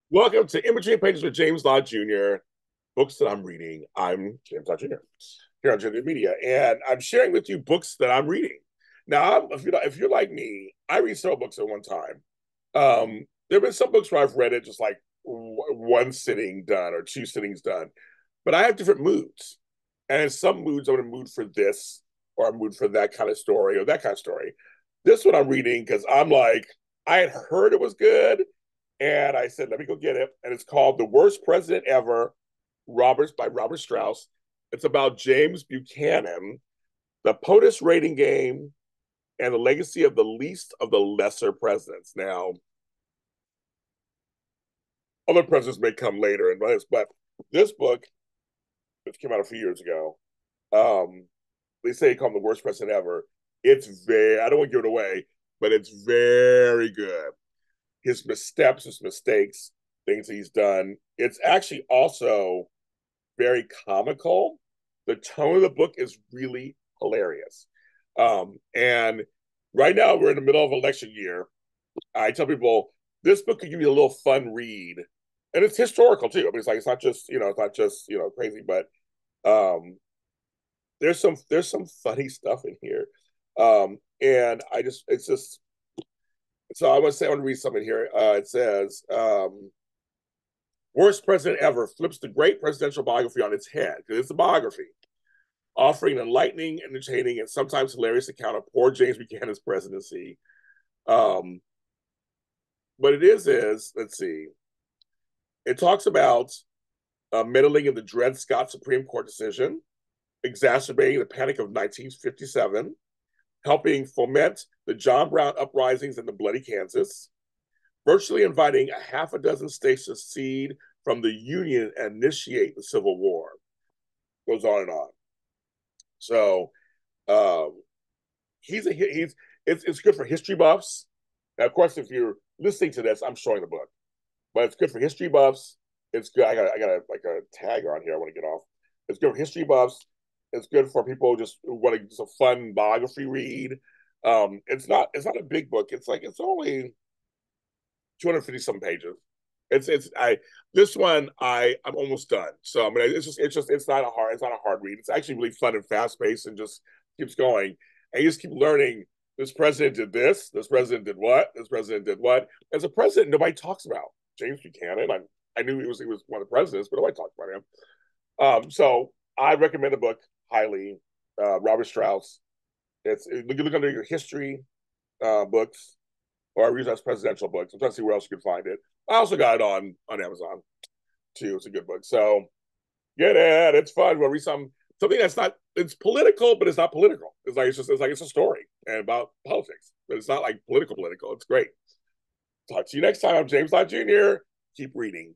Welcome to In Between Pages with James Lott Jr. Books that I'm reading. I'm James Lott Jr. here on Gender Media, and I'm sharing with you books that I'm reading. Now, if you're like me, I read several books at one time. There have been some books where I've read it just like one sitting done or two sittings done, but I have different moods, and in some moods I'm in a mood for this or a mood for that kind of story or that kind of story. This one I'm reading because I'm like I had heard it was good and I said, let me go get it. And it's called The Worst President Ever, Roberts by Robert Strauss. It's about James Buchanan, the POTUS rating game, and the legacy of the least of the lesser presidents. Now, other presidents may come later in this, but this book, which came out a few years ago, they say called The Worst President Ever. It's very, I don't want to give it away, but it's very good. His missteps, his mistakes, things he's done. It's actually also very comical. The tone of the book is really hilarious. And right now we're in the middle of election year. I tell people this book could give you a little fun read, and it's historical too. I mean, it's not just it's not just crazy, but um, there's some funny stuff in here. And I just it's just so I want to read something here. It says, "Worst president ever flips the great presidential biography on its head because it's a biography, offering an enlightening, entertaining, and sometimes hilarious account of poor James Buchanan's presidency." Um, what it is let's see, it talks about meddling in the Dred Scott Supreme Court decision, exacerbating the Panic of 1957, helping foment the John Brown uprisings in the Bloody Kansas, virtually inviting a half a dozen states to secede from the Union and initiate the Civil War. Goes on and on. So um, he's it's good for history buffs. Now, of course, if you're listening to this, I'm showing the book, but it's good for history buffs. It's good. I got a tag on here. I want to get off. It's good for history buffs. It's good for people who just want to just a fun biography read. It's not a big book. It's only 250 some pages. It's I this one I'm almost done. So I mean it's not a hard read. It's actually really fun and fast paced and just keeps going. And you just keep learning this president did this, this president did what, this president did what. As a president, nobody talks about James Buchanan. I knew he was one of the presidents, but nobody talks about him. So I recommend the book highly. Robert Strauss. Look under your history books or read as presidential books. I'm trying to see where else you can find it. I also got it on Amazon too. It's a good book. So get it. It's fun. We'll read something that's not it's political, but it's not political. It's a story and about politics. But it's not like political. It's great. Talk to you next time. I'm James Lott Jr. Keep reading.